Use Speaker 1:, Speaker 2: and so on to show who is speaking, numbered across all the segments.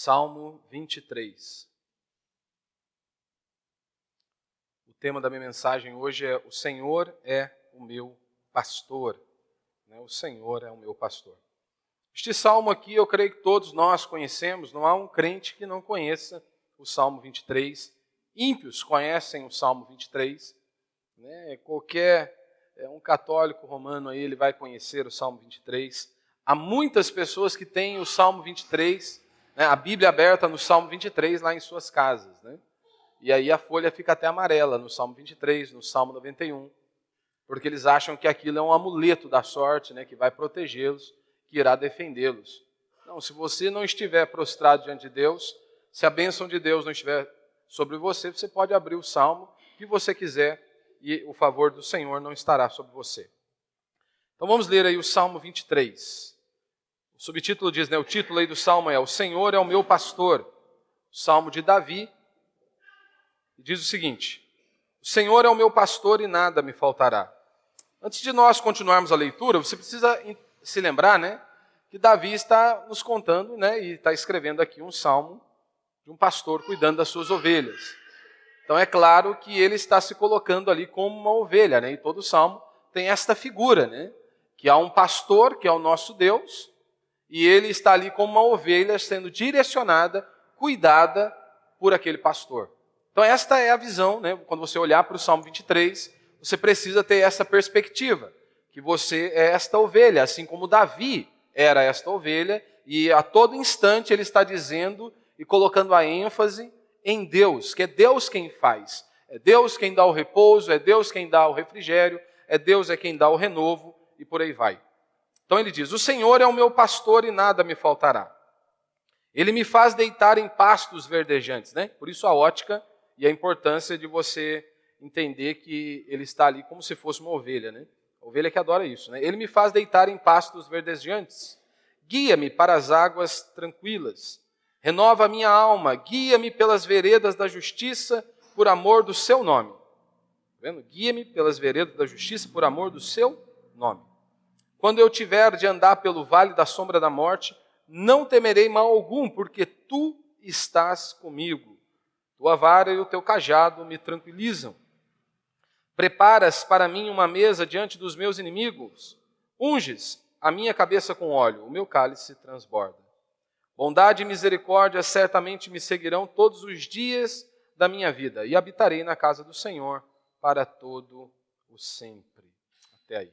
Speaker 1: Salmo 23. O tema da minha mensagem hoje é: o Senhor é o meu pastor. O Senhor é o meu pastor. Este salmo aqui, eu creio que todos nós conhecemos, não há um crente que não conheça o Salmo 23. Ímpios conhecem o Salmo 23. Um católico romano aí, ele vai conhecer o Salmo 23. Há muitas pessoas que têm o Salmo 23, a Bíblia aberta no Salmo 23 lá em suas casas. E aí a folha fica até amarela no Salmo 23, no Salmo 91, porque eles acham que aquilo é um amuleto da sorte, que vai protegê-los, que irá defendê-los. Não, se você não estiver prostrado diante de Deus, se a bênção de Deus não estiver sobre você, você pode abrir o Salmo que você quiser e o favor do Senhor não estará sobre você. Então vamos ler aí o Salmo 23. O subtítulo diz, o título aí do Salmo é: o Senhor é o meu pastor. O Salmo de Davi. E diz o seguinte: o Senhor é o meu pastor e nada me faltará. Antes de nós continuarmos a leitura, você precisa se lembrar, que Davi está nos contando, e está escrevendo aqui um salmo de um pastor cuidando das suas ovelhas. Então é claro que ele está se colocando ali como uma ovelha, e todo salmo tem esta figura, que há um pastor, que é o nosso Deus, e ele está ali como uma ovelha sendo direcionada, cuidada por aquele pastor. Então esta é a visão, quando você olhar para o Salmo 23, você precisa ter essa perspectiva, que você é esta ovelha, assim como Davi era esta ovelha, e a todo instante ele está dizendo e colocando a ênfase em Deus, que é Deus quem faz, é Deus quem dá o repouso, é Deus quem dá o refrigério, é Deus quem dá o renovo, e por aí vai. Então ele diz: o Senhor é o meu pastor e nada me faltará. Ele me faz deitar em pastos verdejantes, Por isso a ótica e a importância de você entender que ele está ali como se fosse uma ovelha, A ovelha que adora isso, Ele me faz deitar em pastos verdejantes. Guia-me para as águas tranquilas. Renova a minha alma. Guia-me pelas veredas da justiça por amor do seu nome. Guia-me pelas veredas da justiça por amor do seu nome. Quando eu tiver de andar pelo vale da sombra da morte, não temerei mal algum, porque tu estás comigo. Tua vara e o teu cajado me tranquilizam. Preparas para mim uma mesa diante dos meus inimigos. Unges a minha cabeça com óleo, o meu cálice transborda. Bondade e misericórdia certamente me seguirão todos os dias da minha vida, e habitarei na casa do Senhor para todo o sempre. Até aí.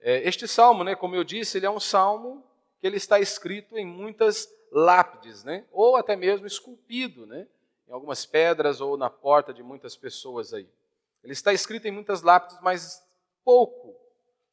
Speaker 1: Este salmo, como eu disse, ele é um salmo que ele está escrito em muitas lápides, ou até mesmo esculpido, em algumas pedras ou na porta de muitas pessoas aí. Ele está escrito em muitas lápides, mas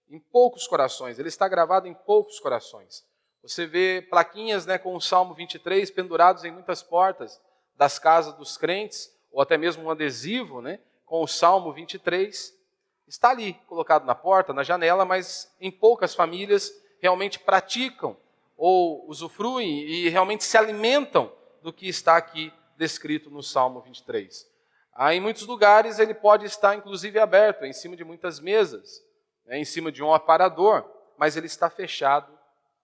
Speaker 1: em poucos corações. Ele está gravado em poucos corações. Você vê plaquinhas com o Salmo 23 pendurados em muitas portas das casas dos crentes, ou até mesmo um adesivo com o Salmo 23. Está ali, colocado na porta, na janela, mas em poucas famílias realmente praticam ou usufruem e realmente se alimentam do que está aqui descrito no Salmo 23. Em muitos lugares ele pode estar inclusive aberto, em cima de muitas mesas, em cima de um aparador, mas ele está fechado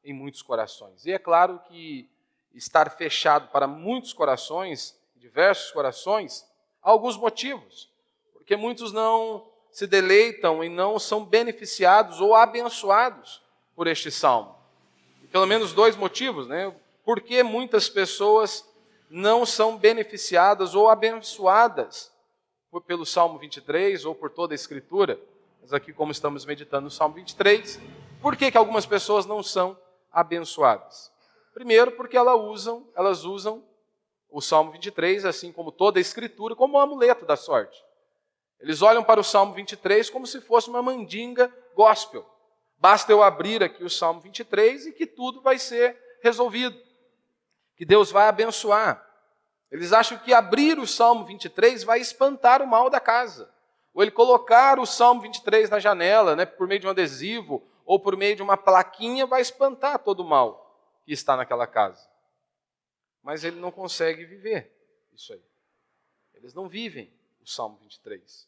Speaker 1: em muitos corações. E é claro que estar fechado para muitos corações, diversos corações, há alguns motivos. Porque muitos não se deleitam e não são beneficiados ou abençoados por este salmo. E pelo menos dois motivos, Por que muitas pessoas não são beneficiadas ou abençoadas pelo Salmo 23 ou por toda a Escritura? Mas aqui, como estamos meditando no Salmo 23, por que algumas pessoas não são abençoadas? Primeiro, porque elas usam o Salmo 23, assim como toda a Escritura, como um amuleto da sorte. Eles olham para o Salmo 23 como se fosse uma mandinga gospel. Basta eu abrir aqui o Salmo 23 e que tudo vai ser resolvido. Que Deus vai abençoar. Eles acham que abrir o Salmo 23 vai espantar o mal da casa. Ou ele colocar o Salmo 23 na janela, por meio de um adesivo, ou por meio de uma plaquinha, vai espantar todo o mal que está naquela casa. Mas ele não consegue viver isso aí. Eles não vivem o Salmo 23.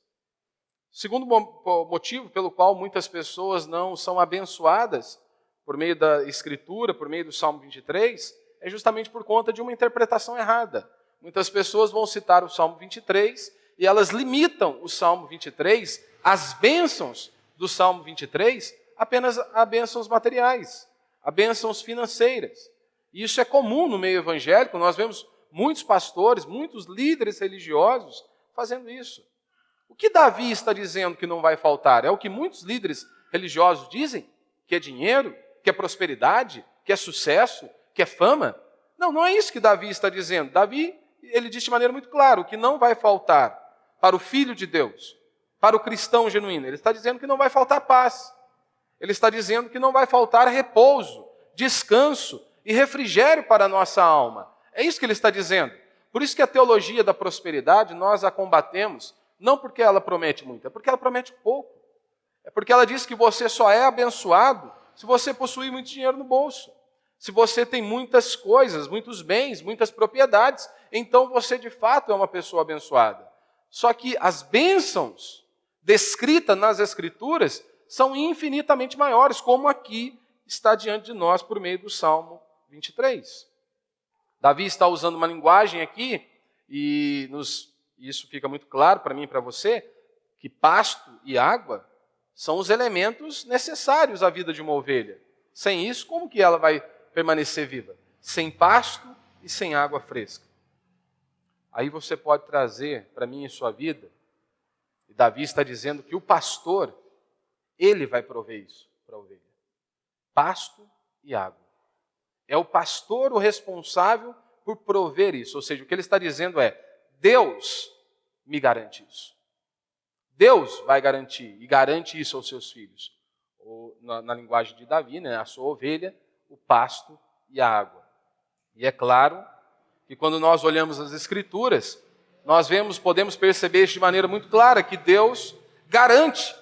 Speaker 1: Segundo motivo pelo qual muitas pessoas não são abençoadas por meio da Escritura, por meio do Salmo 23, é justamente por conta de uma interpretação errada. Muitas pessoas vão citar o Salmo 23 e elas limitam o Salmo 23, as bênçãos do Salmo 23, apenas a bênçãos materiais, a bênçãos financeiras. E isso é comum no meio evangélico, nós vemos muitos pastores, muitos líderes religiosos fazendo isso. O que Davi está dizendo que não vai faltar? É o que muitos líderes religiosos dizem? Que é dinheiro? Que é prosperidade? Que é sucesso? Que é fama? Não, não é isso que Davi está dizendo. Davi, ele diz de maneira muito clara, o que não vai faltar para o Filho de Deus, para o cristão genuíno. Ele está dizendo que não vai faltar paz. Ele está dizendo que não vai faltar repouso, descanso e refrigério para a nossa alma. É isso que ele está dizendo. Por isso que a teologia da prosperidade, nós a combatemos, não porque ela promete muito, é porque ela promete pouco. É porque ela diz que você só é abençoado se você possui muito dinheiro no bolso. Se você tem muitas coisas, muitos bens, muitas propriedades, então você de fato é uma pessoa abençoada. Só que as bênçãos descritas nas Escrituras são infinitamente maiores, como aqui está diante de nós por meio do Salmo 23. Davi está usando uma linguagem aqui, e isso fica muito claro para mim e para você, que pasto e água são os elementos necessários à vida de uma ovelha. Sem isso, como que ela vai permanecer viva? Sem pasto e sem água fresca. Aí você pode trazer para mim em sua vida, e Davi está dizendo que o pastor, ele vai prover isso para a ovelha. Pasto e água. É o pastor o responsável por prover isso. Ou seja, o que ele está dizendo é, Deus me garante isso. Deus vai garantir, e garante isso aos seus filhos. Ou, na linguagem de Davi, né, a sua ovelha, o pasto e a água. E é claro que quando nós olhamos as Escrituras, nós podemos perceber de maneira muito clara que Deus garante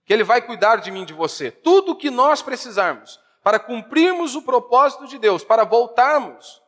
Speaker 1: que Ele vai cuidar de mim e de você. Tudo o que nós precisarmos para cumprirmos o propósito de Deus, para voltarmos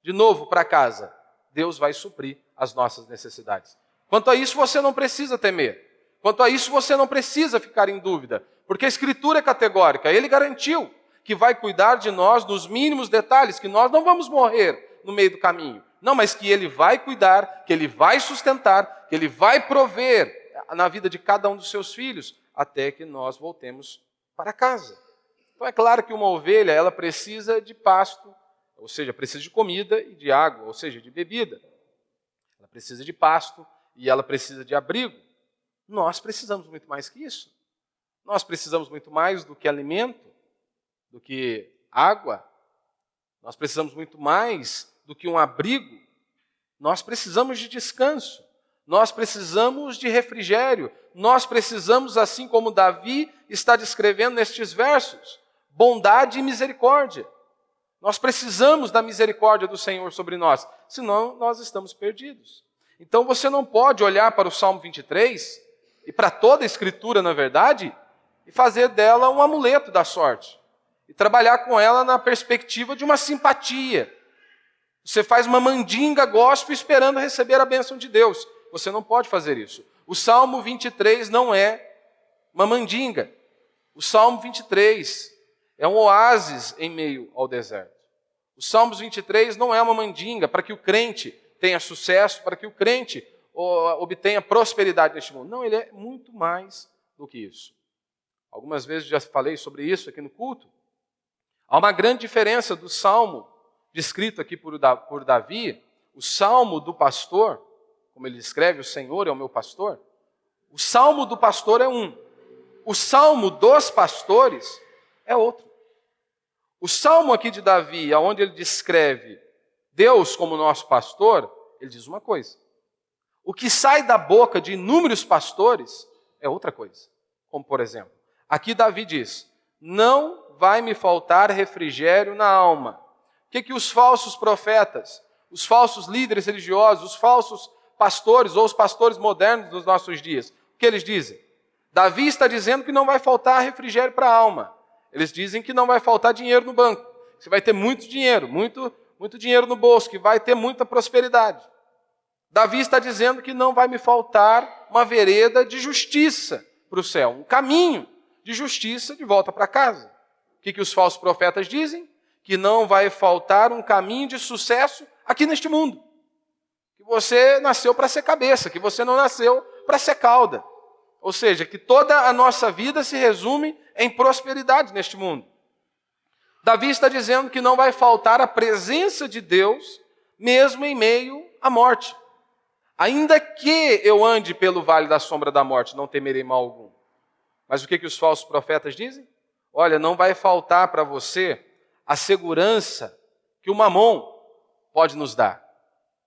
Speaker 1: de novo para casa, Deus vai suprir as nossas necessidades. Quanto a isso, você não precisa temer. Quanto a isso, você não precisa ficar em dúvida, porque a Escritura é categórica. Ele garantiu que vai cuidar de nós nos mínimos detalhes, que nós não vamos morrer no meio do caminho. Não, mas que Ele vai cuidar, que Ele vai sustentar, que Ele vai prover na vida de cada um dos seus filhos, até que nós voltemos para casa. Então é claro que uma ovelha, ela precisa de pasto, ou seja, precisa de comida e de água, ou seja, de bebida. Ela precisa de pasto e ela precisa de abrigo. Nós precisamos muito mais que isso. Nós precisamos muito mais do que alimento, do que água. Nós precisamos muito mais do que um abrigo. Nós precisamos de descanso. Nós precisamos de refrigério. Nós precisamos, assim como Davi está descrevendo nestes versos, bondade e misericórdia. Nós precisamos da misericórdia do Senhor sobre nós, senão nós estamos perdidos. Então você não pode olhar para o Salmo 23 e para toda a Escritura, na verdade, e fazer dela um amuleto da sorte. E trabalhar com ela na perspectiva de uma simpatia. Você faz uma mandinga gospel esperando receber a bênção de Deus. Você não pode fazer isso. O Salmo 23 não é uma mandinga. O Salmo 23 é um oásis em meio ao deserto. O Salmo 23 não é uma mandinga para que o crente tenha sucesso, para que o crente obtenha prosperidade neste mundo. Não, ele é muito mais do que isso. Algumas vezes já falei sobre isso aqui no culto. Há uma grande diferença do Salmo descrito aqui por Davi, o Salmo do pastor, como ele escreve, o Senhor é o meu pastor. O Salmo do pastor é um. O Salmo dos pastores é outro. O Salmo aqui de Davi, onde ele descreve Deus como nosso pastor, ele diz uma coisa. O que sai da boca de inúmeros pastores é outra coisa. Como, por exemplo, aqui Davi diz, não vai me faltar refrigério na alma. O que os falsos profetas, os falsos líderes religiosos, os falsos pastores ou os pastores modernos dos nossos dias, o que eles dizem? Davi está dizendo que não vai faltar refrigério para a alma. Eles dizem que não vai faltar dinheiro no banco. Você vai ter muito dinheiro, muito dinheiro no bolso, que vai ter muita prosperidade. Davi está dizendo que não vai me faltar uma vereda de justiça para o céu, um caminho de justiça de volta para casa. O que os falsos profetas dizem? que não vai faltar um caminho de sucesso aqui neste mundo. Que você nasceu para ser cabeça, que você não nasceu para ser cauda. Ou seja, que toda a nossa vida se resume em prosperidade neste mundo. Davi está dizendo que não vai faltar a presença de Deus, mesmo em meio à morte. Ainda que eu ande pelo vale da sombra da morte, não temerei mal algum. Mas o que os falsos profetas dizem? Olha, não vai faltar para você a segurança que o mamon pode nos dar.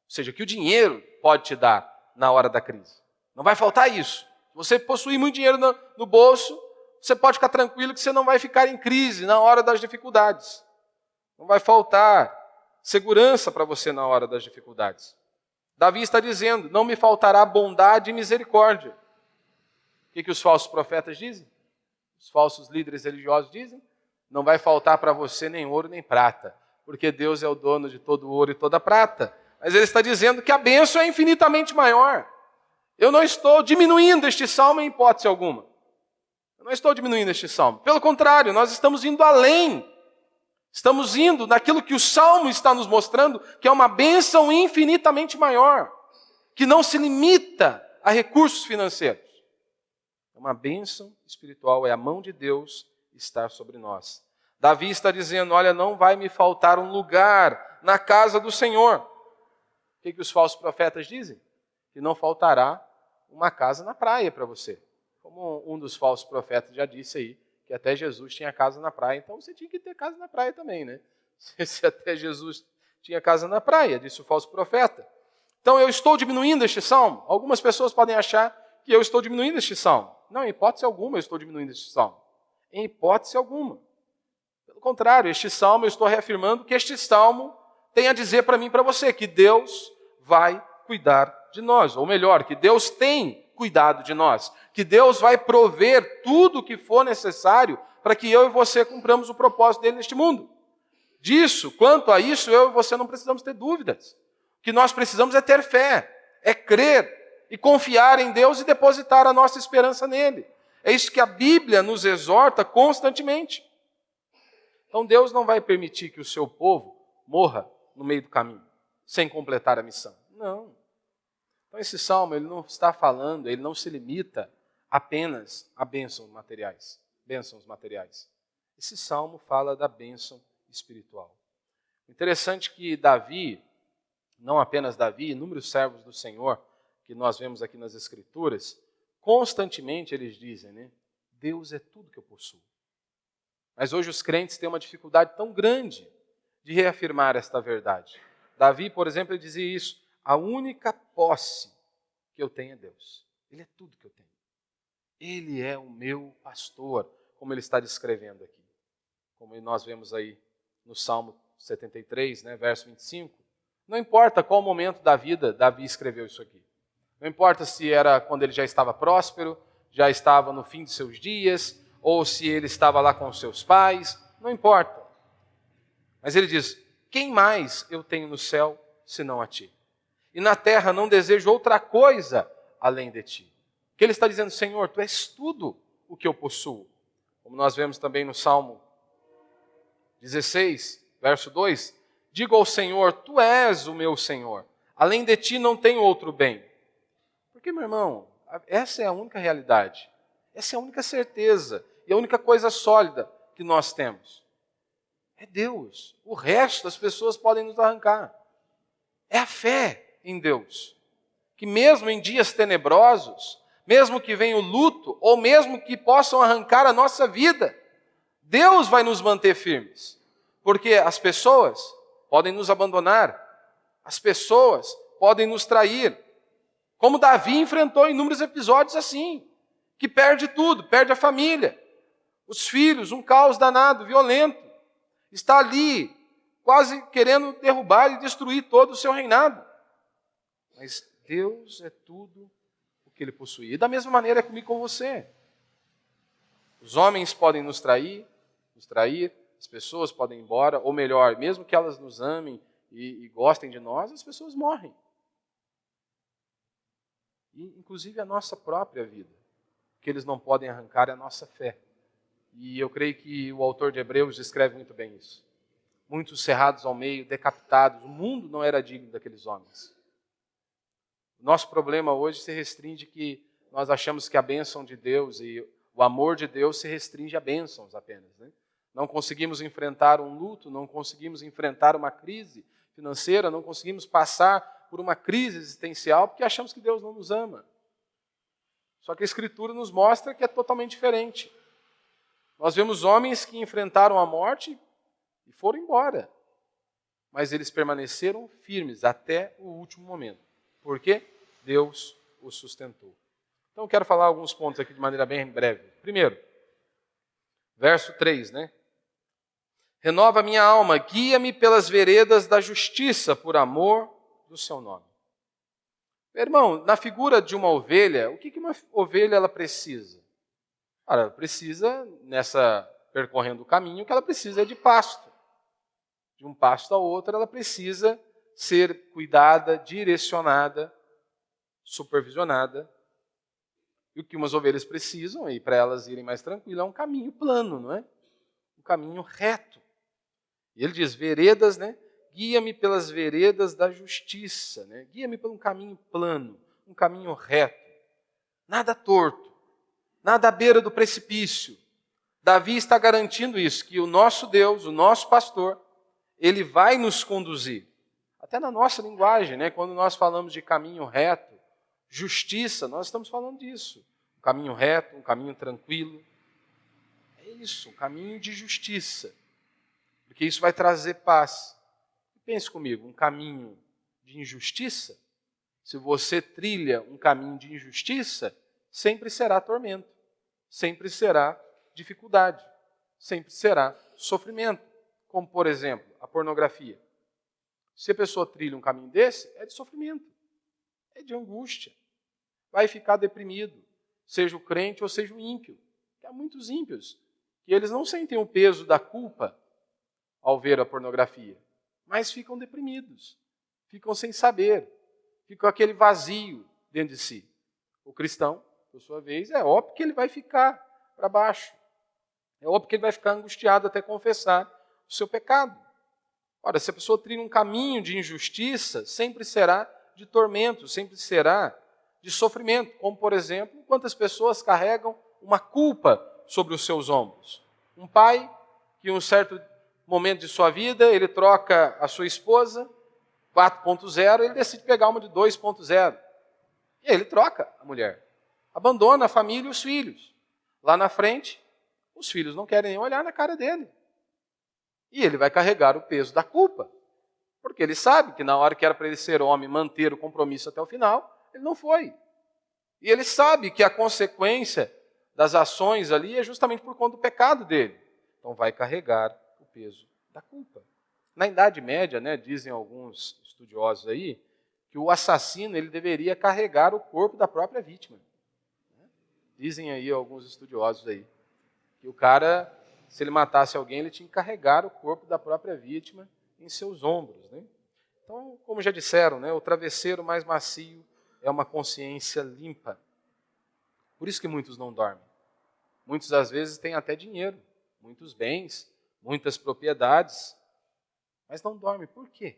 Speaker 1: Ou seja, que o dinheiro pode te dar na hora da crise. Não vai faltar isso. Se você possuir muito dinheiro no bolso, você pode ficar tranquilo que você não vai ficar em crise na hora das dificuldades. Não vai faltar segurança para você na hora das dificuldades. Davi está dizendo, não me faltará bondade e misericórdia. O que os falsos profetas dizem? Os falsos líderes religiosos dizem? Não vai faltar para você nem ouro nem prata, porque Deus é o dono de todo ouro e toda prata. Mas ele está dizendo que a bênção é infinitamente maior. Eu não estou diminuindo este salmo em hipótese alguma. Eu não estou diminuindo este salmo. Pelo contrário, nós estamos indo além. Estamos indo naquilo que o salmo está nos mostrando, que é uma bênção infinitamente maior, que não se limita a recursos financeiros. É uma bênção espiritual, é a mão de Deus estar sobre nós. Davi está dizendo, olha, não vai me faltar um lugar na casa do Senhor. O que os falsos profetas dizem? Que não faltará uma casa na praia para você. Como um dos falsos profetas já disse aí, que até Jesus tinha casa na praia, então você tinha que ter casa na praia também, né? Se até Jesus tinha casa na praia, disse o falso profeta. Então eu estou diminuindo este salmo? Algumas pessoas podem achar que eu estou diminuindo este salmo. Não, em hipótese alguma eu estou diminuindo este salmo. Em hipótese alguma. Pelo contrário, este salmo, eu estou reafirmando que este salmo tem a dizer para mim e para você que Deus vai cuidar de nós. Ou melhor, que Deus tem cuidado de nós. Que Deus vai prover tudo o que for necessário para que eu e você cumpramos o propósito dele neste mundo. Disso, quanto a isso, eu e você não precisamos ter dúvidas. O que nós precisamos é ter fé, é crer e confiar em Deus e depositar a nossa esperança nele. É isso que a Bíblia nos exorta constantemente. Então Deus não vai permitir que o seu povo morra no meio do caminho, sem completar a missão. Não. Então esse salmo, ele não está falando, ele não se limita apenas a bênçãos materiais. Esse salmo fala da bênção espiritual. Interessante que Davi, não apenas Davi, inúmeros servos do Senhor, que nós vemos aqui nas Escrituras, constantemente eles dizem, né? Deus é tudo que eu possuo. Mas hoje os crentes têm uma dificuldade tão grande de reafirmar esta verdade. Davi, por exemplo, ele dizia isso, a única posse que eu tenho é Deus. Ele é tudo que eu tenho. Ele é o meu pastor, como ele está descrevendo aqui. Como nós vemos aí no Salmo 73, né, verso 25. Não importa qual momento da vida Davi escreveu isso aqui. Não importa se era quando ele já estava próspero, já estava no fim de seus dias, ou se ele estava lá com os seus pais, não importa. Mas ele diz, quem mais eu tenho no céu senão a ti? E na terra não desejo outra coisa além de ti. Que ele está dizendo, Senhor, tu és tudo o que eu possuo. Como nós vemos também no Salmo 16, verso 2, digo ao Senhor, tu és o meu Senhor. Além de ti não tenho outro bem. Porque, meu irmão, essa é a única realidade. Essa é a única certeza e a única coisa sólida que nós temos. É Deus. O resto as pessoas podem nos arrancar. É a fé em Deus. Que mesmo em dias tenebrosos, mesmo que venha o luto, ou mesmo que possam arrancar a nossa vida, Deus vai nos manter firmes. Porque as pessoas podem nos abandonar, as pessoas podem nos trair. Como Davi enfrentou inúmeros episódios assim, que perde tudo, perde a família, os filhos, um caos danado, violento. Está ali, quase querendo derrubar e destruir todo o seu reinado. Mas Deus é tudo o que ele possui. E da mesma maneira é comigo com você. Os homens podem nos trair, as pessoas podem ir embora, ou melhor, mesmo que elas nos amem e gostem de nós, as pessoas morrem. E, inclusive a nossa própria vida. O que eles não podem arrancar é a nossa fé. E eu creio que o autor de Hebreus descreve muito bem isso. muitos cerrados ao meio, decapitados. O mundo não era digno daqueles homens. O nosso problema hoje se restringe que nós achamos que a bênção de Deus e o amor de Deus se restringe a bênçãos apenas, né? Não conseguimos enfrentar um luto, não conseguimos enfrentar uma crise financeira, não conseguimos passar por uma crise existencial porque achamos que Deus não nos ama. Só que a Escritura nos mostra que é totalmente diferente. Nós vemos homens que enfrentaram a morte e foram embora. Mas eles permaneceram firmes até o último momento. Por quê? Deus os sustentou. Então eu quero falar alguns pontos aqui de maneira bem breve. Primeiro, verso 3, né? Renova minha alma, guia-me pelas veredas da justiça, por amor do seu nome. Irmão, na figura de uma ovelha, o que uma ovelha ela precisa? Ela precisa, percorrendo o caminho, que ela precisa é de pasto. De um pasto ao outro, ela precisa ser cuidada, direcionada, supervisionada. E o que umas ovelhas precisam, e para elas irem mais tranquilas, é um caminho plano, não é? Um caminho reto. E ele diz, veredas, né? Guia-me pelas veredas da justiça, né? Guia-me por um caminho plano, um caminho reto. Nada torto, nada à beira do precipício. Davi está garantindo isso, que o nosso Deus, o nosso pastor, ele vai nos conduzir. Até na nossa linguagem, né? Quando nós falamos de caminho reto, justiça, nós estamos falando disso. Um caminho reto, um caminho tranquilo. É isso, um caminho de justiça. Porque isso vai trazer paz. Pense comigo, um caminho de injustiça, se você trilha um caminho de injustiça, sempre será tormento, sempre será dificuldade, sempre será sofrimento. Como, por exemplo, a pornografia. Se a pessoa trilha um caminho desse, é de sofrimento, é de angústia. Vai ficar deprimido, seja o crente ou seja o ímpio. Há muitos ímpios que eles não sentem o peso da culpa ao ver a pornografia, mas ficam deprimidos, ficam sem saber, ficam aquele vazio dentro de si. O cristão, por sua vez, é óbvio que ele vai ficar para baixo. É óbvio que ele vai ficar angustiado até confessar o seu pecado. Ora, se a pessoa trilha um caminho de injustiça, sempre será de tormento, sempre será de sofrimento. Como, por exemplo, quantas pessoas carregam uma culpa sobre os seus ombros. Um pai que, em um certo momento de sua vida, ele troca a sua esposa, 4.0, ele decide pegar uma de 2.0. E aí ele troca a mulher. Abandona a família e os filhos. Lá na frente, os filhos não querem nem olhar na cara dele. E ele vai carregar o peso da culpa. Porque ele sabe que na hora que era para ele ser homem, manter o compromisso até o final, ele não foi. E ele sabe que a consequência das ações ali é justamente por conta do pecado dele. Então vai carregar o peso da culpa. Na Idade Média, né, dizem alguns estudiosos aí, que o assassino ele deveria carregar o corpo da própria vítima. Dizem aí alguns estudiosos aí, que o cara, se ele matasse alguém, ele tinha que carregar o corpo da própria vítima em seus ombros, né? Então, como já disseram, né, o travesseiro mais macio é uma consciência limpa. Por isso que muitos não dormem. Muitos, às vezes, têm até dinheiro, muitos bens, muitas propriedades, mas não dormem. Por quê?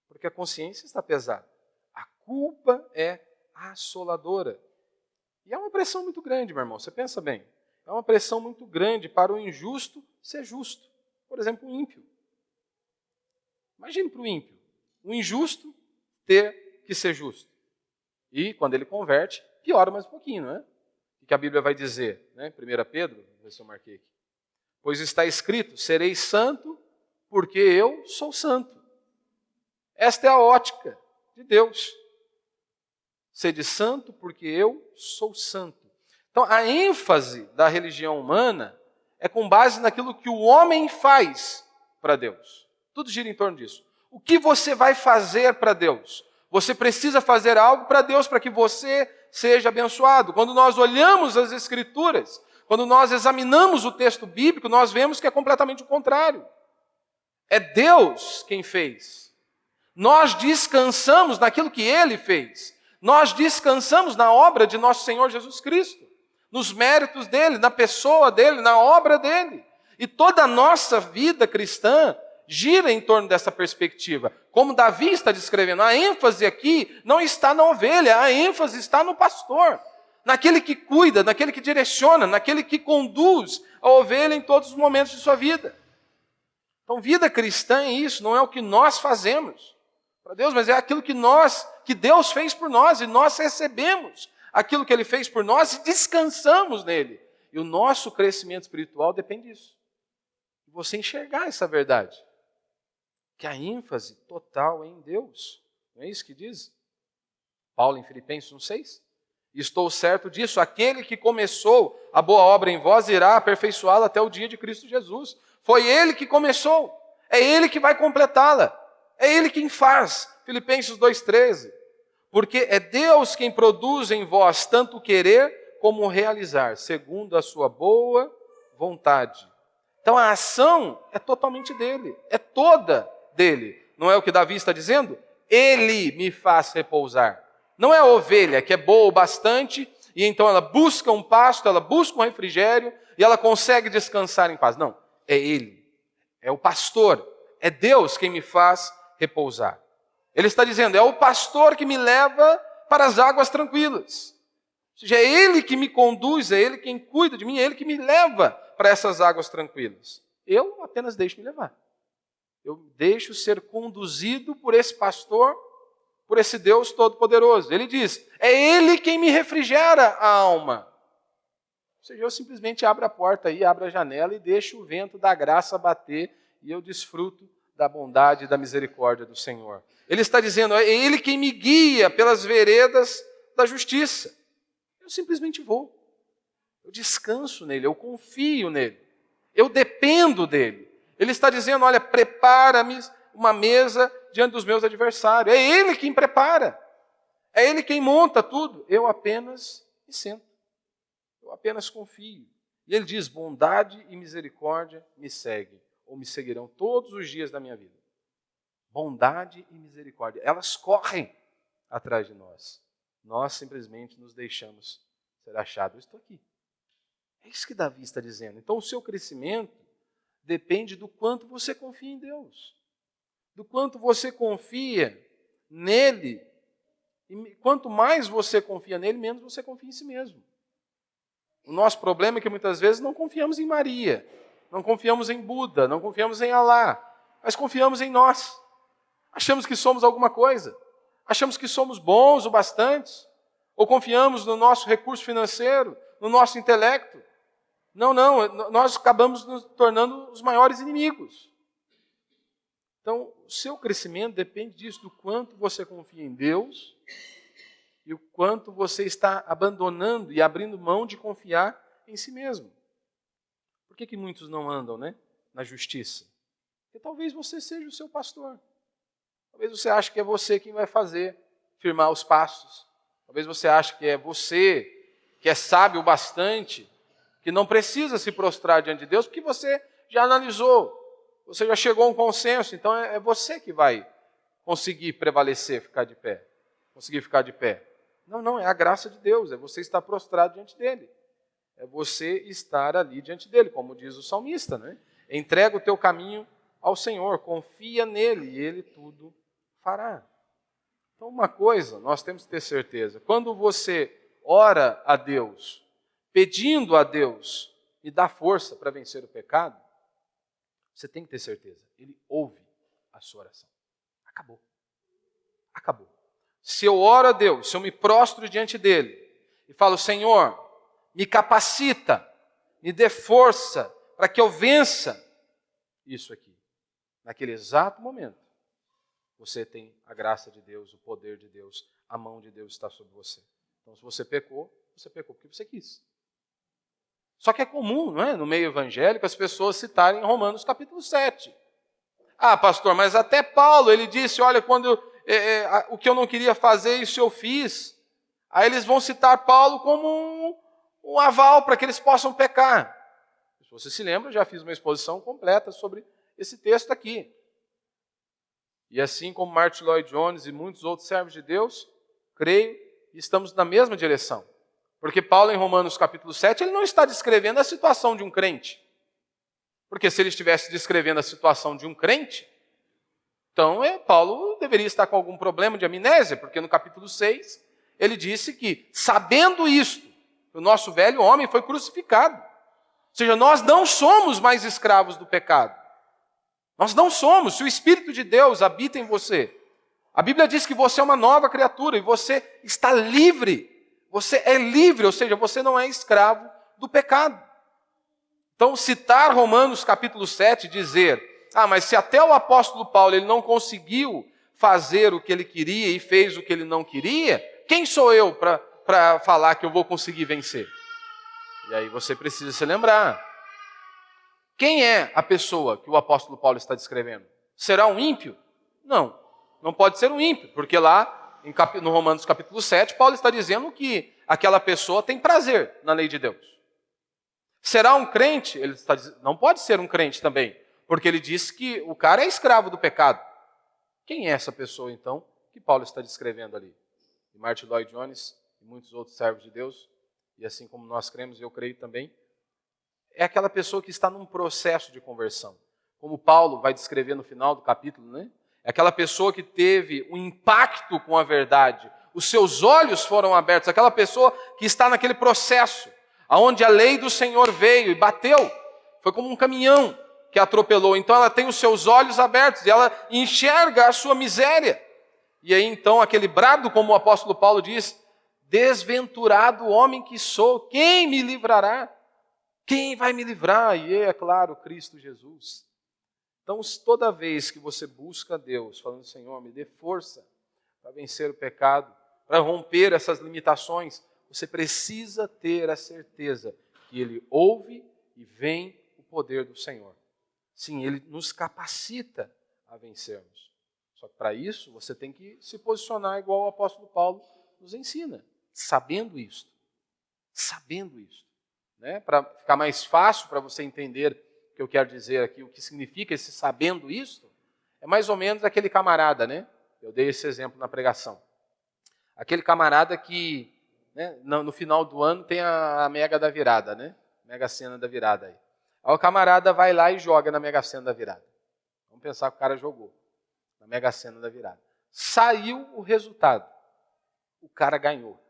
Speaker 1: Porque a consciência está pesada. A culpa é assoladora. E é uma pressão muito grande, meu irmão, você pensa bem. É uma pressão muito grande para o injusto ser justo. Por exemplo, o ímpio. Imagine para o ímpio, o injusto ter que ser justo. E quando ele converte, piora mais um pouquinho, não é? O que a Bíblia vai dizer, né? 1 Pedro, vou ver se eu marquei aqui. Pois está escrito, serei santo porque eu sou santo. Esta é a ótica de Deus. Sede santo porque eu sou santo. Então, a ênfase da religião humana é com base naquilo que o homem faz para Deus. Tudo gira em torno disso. O que você vai fazer para Deus? Você precisa fazer algo para Deus para que você seja abençoado. Quando nós olhamos as Escrituras, quando nós examinamos o texto bíblico, nós vemos que é completamente o contrário. É Deus quem fez. Nós descansamos naquilo que Ele fez. Nós descansamos na obra de nosso Senhor Jesus Cristo, nos méritos dEle, na pessoa dEle, na obra dEle. E toda a nossa vida cristã gira em torno dessa perspectiva. Como Davi está descrevendo, a ênfase aqui não está na ovelha, a ênfase está no pastor, naquele que cuida, naquele que direciona, naquele que conduz a ovelha em todos os momentos de sua vida. Então, vida cristã é isso, não é o que nós fazemos para Deus, mas é aquilo que Deus fez por nós, e nós recebemos aquilo que Ele fez por nós e descansamos nele. E o nosso crescimento espiritual depende disso. De você enxergar essa verdade. Que a ênfase total é em Deus. Não é isso que diz Paulo em Filipenses 1,6? Estou certo disso, aquele que começou a boa obra em vós irá aperfeiçoá-la até o dia de Cristo Jesus. Foi Ele que começou, é Ele que vai completá-la, é Ele quem faz. Filipenses 2,13. Porque é Deus quem produz em vós tanto o querer como o realizar, segundo a sua boa vontade. Então a ação é totalmente dele, é toda dele. Não é o que Davi está dizendo? Ele me faz repousar. Não é a ovelha que é boa o bastante e então ela busca um pasto, ela busca um refrigério e ela consegue descansar em paz. Não, é ele, é o pastor, é Deus quem me faz repousar. Ele está dizendo, é o pastor que me leva para as águas tranquilas. Ou seja, é Ele que me conduz, é Ele quem cuida de mim, é Ele que me leva para essas águas tranquilas. Eu apenas deixo me levar. Eu deixo ser conduzido por esse pastor, por esse Deus Todo-Poderoso. Ele diz, é Ele quem me refrigera a alma. Ou seja, eu simplesmente abro a porta aí, abro a janela e deixo o vento da graça bater e eu desfruto da bondade e da misericórdia do Senhor. Ele está dizendo, é Ele quem me guia pelas veredas da justiça. Eu simplesmente vou. Eu descanso nele, eu confio nele. Eu dependo dele. Ele está dizendo, olha, prepara-me uma mesa diante dos meus adversários. É Ele quem prepara. É Ele quem monta tudo. Eu apenas me sento. Eu apenas confio. E Ele diz, bondade e misericórdia me seguem, ou me seguirão todos os dias da minha vida. Bondade e misericórdia, elas correm atrás de nós. Nós simplesmente nos deixamos ser achados. Eu estou aqui. É isso que Davi está dizendo. Então o seu crescimento depende do quanto você confia em Deus. Do quanto você confia nele. E quanto mais você confia nele, menos você confia em si mesmo. O nosso problema é que muitas vezes não confiamos em Maria, não confiamos em Buda, não confiamos em Alá, mas confiamos em nós. Achamos que somos alguma coisa, achamos que somos bons o bastante, ou confiamos no nosso recurso financeiro, no nosso intelecto. Não, nós acabamos nos tornando os maiores inimigos. Então, o seu crescimento depende disso, do quanto você confia em Deus e o quanto você está abandonando e abrindo mão de confiar em si mesmo. Por que muitos não andam, na justiça? Porque talvez você seja o seu pastor. Talvez você ache que é você quem vai firmar os passos. Talvez você ache que é você que é sábio o bastante, que não precisa se prostrar diante de Deus, porque você já analisou, você já chegou a um consenso, então é você que vai conseguir prevalecer, conseguir ficar de pé. Não, é a graça de Deus, é você estar prostrado diante dele. É você estar ali diante dele, como diz o salmista, Entrega o teu caminho ao Senhor, confia nele e ele tudo fará. Então uma coisa, nós temos que ter certeza, quando você ora a Deus, pedindo a Deus, me dá força para vencer o pecado, você tem que ter certeza, ele ouve a sua oração. Acabou. Se eu oro a Deus, se eu me prostro diante dele e falo, Senhor, me capacita, me dê força para que eu vença isso aqui. Naquele exato momento, você tem a graça de Deus, o poder de Deus, a mão de Deus está sobre você. Então, se você pecou porque você quis. Só que é comum, no meio evangélico, as pessoas citarem Romanos capítulo 7. Ah, pastor, mas até Paulo, ele disse, olha, quando o que eu não queria fazer, isso eu fiz. Aí eles vão citar Paulo como um aval para que eles possam pecar. Se você se lembra, eu já fiz uma exposição completa sobre esse texto aqui. E assim como Martin Lloyd Jones e muitos outros servos de Deus, creio que estamos na mesma direção. Porque Paulo, em Romanos capítulo 7, ele não está descrevendo a situação de um crente. Porque se ele estivesse descrevendo a situação de um crente, então Paulo deveria estar com algum problema de amnésia, porque no capítulo 6 ele disse que, sabendo isto, o nosso velho homem foi crucificado. Ou seja, nós não somos mais escravos do pecado. Nós não somos. Se o Espírito de Deus habita em você, a Bíblia diz que você é uma nova criatura e você está livre. Você é livre, ou seja, você não é escravo do pecado. Então, citar Romanos capítulo 7 e dizer, mas se até o apóstolo Paulo ele não conseguiu fazer o que ele queria e fez o que ele não queria, quem sou eu para falar que eu vou conseguir vencer? E aí você precisa se lembrar. Quem é a pessoa que o apóstolo Paulo está descrevendo? Será um ímpio? Não, não pode ser um ímpio, porque lá no Romanos capítulo 7, Paulo está dizendo que aquela pessoa tem prazer na lei de Deus. Será um crente? Ele está dizendo, não pode ser um crente também, porque ele diz que o cara é escravo do pecado. Quem é essa pessoa, então, que Paulo está descrevendo ali? E Martin Lloyd Jones e muitos outros servos de Deus, e assim como nós cremos, eu creio também, é aquela pessoa que está num processo de conversão. Como Paulo vai descrever no final do capítulo, né? É aquela pessoa que teve um impacto com a verdade. Os seus olhos foram abertos. Aquela pessoa que está naquele processo, onde a lei do Senhor veio e bateu. Foi como um caminhão que atropelou. Então ela tem os seus olhos abertos e ela enxerga a sua miséria. E aí então aquele brado, como o apóstolo Paulo diz, desventurado homem que sou, quem me livrará? Quem vai me livrar? E é claro, Cristo Jesus. Então, toda vez que você busca a Deus, falando, Senhor, me dê força para vencer o pecado, para romper essas limitações, você precisa ter a certeza que Ele ouve e vem o poder do Senhor. Sim, Ele nos capacita a vencermos. Só que para isso, você tem que se posicionar igual o apóstolo Paulo nos ensina, sabendo isto. Sabendo isto. Né? Para ficar mais fácil para você entender o que eu quero dizer aqui, o que significa esse sabendo isto, é mais ou menos aquele camarada, né? Eu dei esse exemplo na pregação. Aquele camarada que, né, no final do ano tem a mega da virada, né? Mega Sena da virada aí. Aí o camarada vai lá e joga na Mega Sena da virada. Vamos pensar que o cara jogou na Mega Sena da virada. Saiu o resultado. O cara ganhou.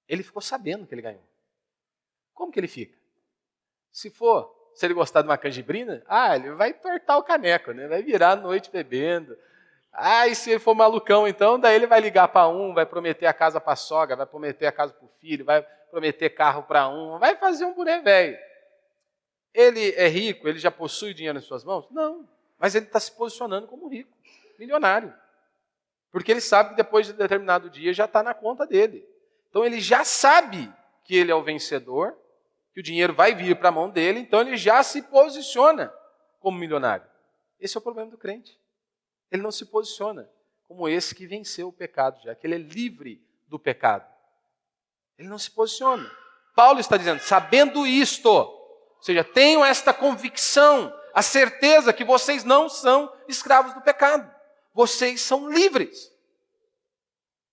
Speaker 1: Ele ficou sabendo que ele ganhou. Como que ele fica? Se ele gostar de uma canjibrina, ele vai tortar o caneco, né? Vai virar a noite bebendo. E se ele for malucão, então, daí ele vai ligar para vai prometer a casa para a sogra, vai prometer a casa para o filho, vai prometer carro para vai fazer um boné velho. Ele é rico, ele já possui dinheiro em suas mãos? Não, mas ele está se posicionando como rico, milionário. Porque ele sabe que depois de determinado dia já está na conta dele. Então ele já sabe que ele é o vencedor, que o dinheiro vai vir para a mão dele, então ele já se posiciona como milionário. Esse é o problema do crente. Ele não se posiciona como esse que venceu o pecado, já que ele é livre do pecado. Ele não se posiciona. Paulo está dizendo, sabendo isto, ou seja, tenham esta convicção, a certeza que vocês não são escravos do pecado. Vocês são livres.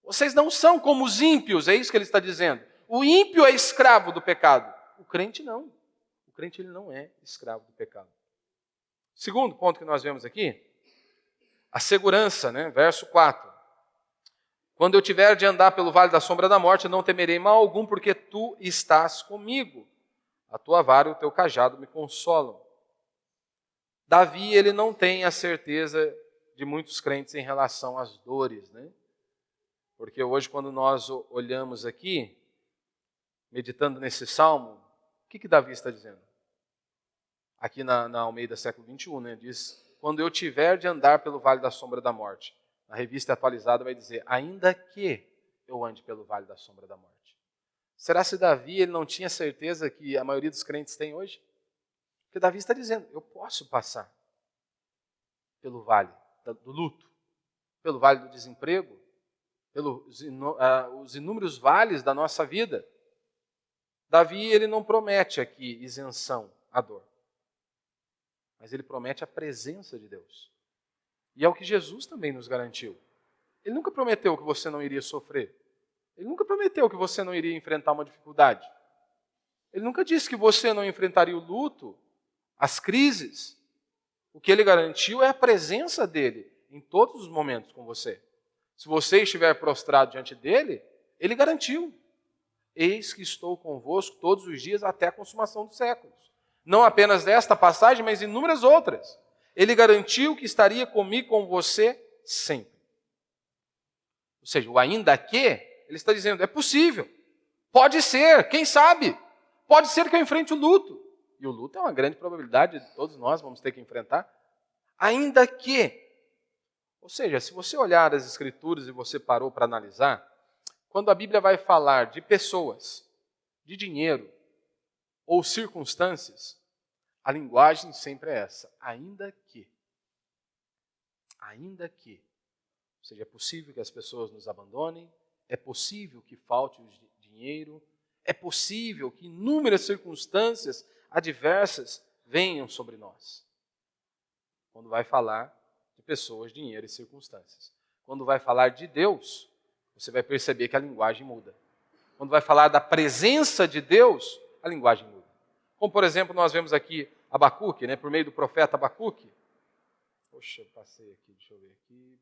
Speaker 1: Vocês não são como os ímpios, é isso que ele está dizendo. O ímpio é escravo do pecado. O crente não. O crente ele não é escravo do pecado. Segundo ponto que nós vemos aqui, a segurança, né? Verso 4. Quando eu tiver de andar pelo vale da sombra da morte, não temerei mal algum, porque tu estás comigo. A tua vara e o teu cajado me consolam. Davi, ele não tem a certeza de muitos crentes em relação às dores, né? Porque hoje, quando nós olhamos aqui, meditando nesse salmo, o que Davi está dizendo? Aqui na Almeida século 21, né? Diz, quando eu tiver de andar pelo vale da sombra da morte. Na revista atualizada vai dizer, ainda que eu ande pelo vale da sombra da morte. Será se Davi ele não tinha certeza que a maioria dos crentes tem hoje? Porque Davi está dizendo, eu posso passar pelo vale do luto, pelo vale do desemprego, pelos os inúmeros vales da nossa vida. Davi ele não promete aqui isenção à dor, mas ele promete a presença de Deus. E é o que Jesus também nos garantiu. Ele nunca prometeu que você não iria sofrer. Ele nunca prometeu que você não iria enfrentar uma dificuldade. Ele nunca disse que você não enfrentaria o luto, as crises. O que ele garantiu é a presença dele em todos os momentos com você. Se você estiver prostrado diante dele, ele garantiu: eis que estou convosco todos os dias até a consumação dos séculos. Não apenas desta passagem, mas inúmeras outras. Ele garantiu que estaria comigo, com você, sempre. Ou seja, o ainda que, ele está dizendo, é possível. Pode ser, quem sabe? Pode ser que eu enfrente o luto. E o luto é uma grande probabilidade de todos nós vamos ter que enfrentar. Ainda que. Ou seja, se você olhar as Escrituras e você parou para analisar, quando a Bíblia vai falar de pessoas, de dinheiro ou circunstâncias, a linguagem sempre é essa: ainda que. Ainda que. Ou seja, é possível que as pessoas nos abandonem, é possível que falte o dinheiro, é possível que inúmeras circunstâncias adversas venham sobre nós. Quando vai falar de pessoas, dinheiro e circunstâncias. Quando vai falar de Deus, você vai perceber que a linguagem muda. Quando vai falar da presença de Deus, a linguagem muda. Como, por exemplo, nós vemos aqui Abacuque, por meio do profeta Abacuque. Poxa, passei aqui, deixa eu ver aqui.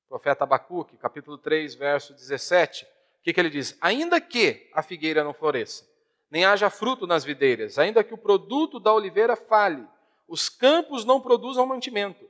Speaker 1: Profeta Abacuque, capítulo 3, verso 17. O que ele diz? Ainda que a figueira não floresça, nem haja fruto nas videiras, ainda que o produto da oliveira falhe, os campos não produzam mantimento,